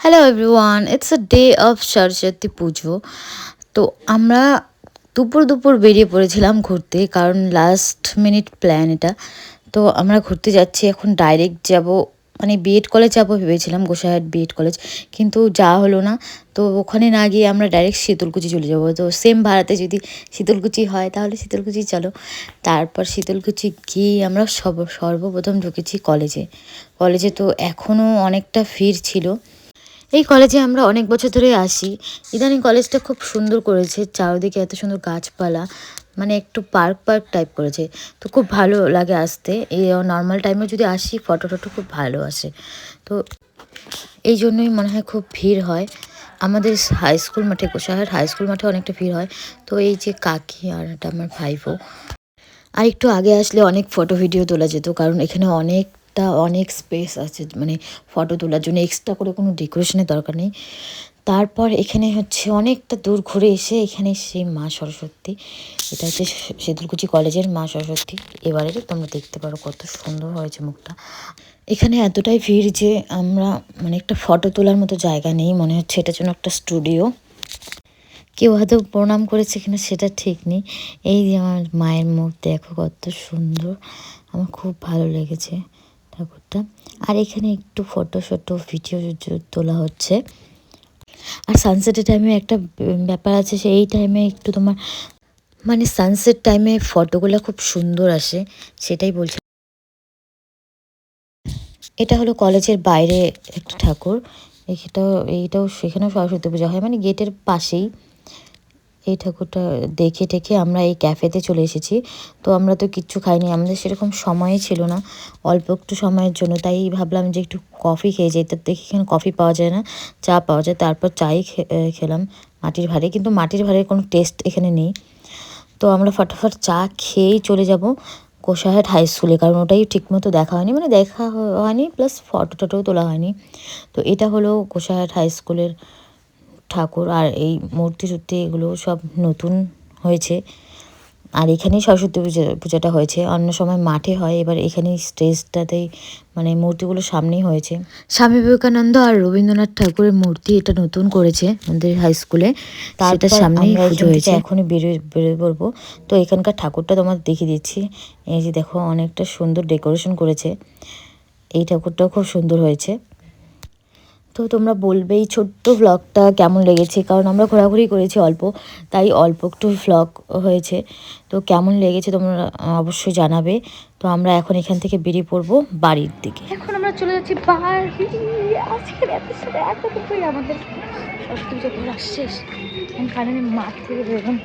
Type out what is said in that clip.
Hello everyone, it's a day of Saraswati পুজো। তো আমরা দুপুর দুপুর বেরিয়ে পড়েছিলাম ঘুরতে, কারণ লাস্ট মিনিট প্ল্যান এটা। তো আমরা ঘুরতে যাচ্ছি, এখন ডাইরেক্ট যাব, মানে বিএড কলেজ যাবো ভেবেছিলাম, গোসাইহাট বিএড কলেজ, কিন্তু যাওয়া হলো না। তো ওখানে না গিয়ে আমরা ডাইরেক্ট শীতলকুচি চলে যাব। তো সেম ভাড়াতে যদি শীতলকুচি হয় তাহলে শীতলকুচি চলো। তারপর শীতলকুচি গিয়ে আমরা সর্বপ্রথম ঢুকেছি কলেজে। কলেজে তো এখনও অনেকটা ভিড় ছিল। এই কলেজে আমরা অনেক বছর ধরে আসি। ইদানিং কলেজটা খুব সুন্দর করেছে, চারিদিকে এত সুন্দর গাছপালা, মানে একটু পার্ক পার্ক টাইপ করেছে। তো খুব ভালো লাগে আসতে। এই নর্মাল টাইমে যদি আসি ফটো টটো খুব ভালো আসে। তো এই জন্যই মনে হয় খুব ভিড় হয়। আমাদের হাই স্কুল মাঠে, গোসাইহাট হাই স্কুল মাঠে অনেকটা ভিড় হয়। তো এই যে কাকি আর এটা আমার ভাইপো, আর একটু আগে আসলে অনেক ফটো ভিডিও তোলা যেত, কারণ এখানে অনেক স্পেস আছে, মানে ফটো তোলার জন্য এক্সট্রা করে কোনো ডেকোরেশনের দরকার নেই। তারপর এখানে হচ্ছে অনেকটা দূর ঘুরে এসে এখানে সেই মা সরস্বতী, এটা হচ্ছে শীতলকুচি কলেজের মা সরস্বতী। এবারে তোমরা দেখতে পারো কত সুন্দর হয়েছে মুখটা। এখানে এতটাই ভিড় যে আমরা, মানে একটা ফটো তোলার মতো জায়গা নেই, মনে হচ্ছে এটার জন্য একটা স্টুডিও। কেউ হয়তো প্রণাম করেছে কিনা সেটা ঠিক নেই। এই যে আমার মায়ের মুখ দেখো কত সুন্দর, আমার খুব ভালো লেগেছে ঠাকুরটা। আর এখানে একটু ফটো ভিডিও তোলা হচ্ছে। আর সানসেটের টাইমে একটা ব্যাপার আছে, সেই টাইমে একটু তোমার, মানে সানসেট টাইমে ফটোগুলো খুব সুন্দর আসে, সেটাই বলছি। এটা হলো কলেজের বাইরে একটা ঠাকুর। এইটাও সেখানেও সরস্বতী পূজা হয়, মানে গেটের পাশেই। এই ঠাকুরটা দেখে টেখে আমরা এই ক্যাফেতে চলে এসেছি। তো আমরা তো কিচ্ছু খাইনি, আমাদের সেরকম সময়ই ছিল না, অল্প একটু সময়ের জন্য। তাই ভাবলাম যে একটু কফি খেয়ে যাই। তো দেখি এখানে কফি পাওয়া যায় না, চা পাওয়া যায়। তারপর চাই খেলাম মাটির ভাঁড়ে, কিন্তু মাটির ভাঁড়ের কোনো টেস্ট এখানে নেই। তো আমরা ফটাফট চা খেয়েই চলে যাব গোসাইহাট হাই স্কুলে, কারণ ওটাই ঠিকমতো দেখা হয়নি, মানে দেখা হয়নি প্লাস ফটো টটোও তোলা হয়নি। তো এটা হলো গোসাইহাট হাই স্কুলের ঠাকুর। আর এই মূর্তি সূর্তি এগুলো সব নতুন হয়েছে। আর এখানেই সরস্বতী পূজাটা হয়েছে, অন্য সময় মাঠে হয়, এবার এখানেই স্টেজটাতেই, মানে মূর্তিগুলো সামনেই হয়েছে। স্বামী বিবেকানন্দ আর রবীন্দ্রনাথ ঠাকুরের মূর্তি এটা নতুন করেছে আমাদের হাই স্কুলে, সেটার সামনেই পুজো হয়েছে। এখনই বেরোয় পড়বো। তো এখানকার ঠাকুরটা তোমাদের দেখিয়ে দিচ্ছি। এই যে দেখো অনেকটা সুন্দর ডেকোরেশন করেছে, এই ঠাকুরটাও খুব সুন্দর হয়েছে। তো তোমরা বলবে এই ছোট্ট ভ্লগটা কেমন লেগেছে, কারণ আমরা ঘোরাঘুরি করেছি অল্প, তাই অল্প একটু ভ্লগ হয়েছে। তো কেমন লেগেছে তোমরা অবশ্যই জানাবে। তো আমরা এখন এখান থেকে বেরিয়ে পড়বো বাড়ির দিকে। এখন আমরা চলে যাচ্ছি বাড়ি। আজকের এপিসোডে এতটুকুই, আমাদের সরস্বতী পুজো ঘোরা শেষ। ফাইনালি মাঠ থেকে বেরোলাম,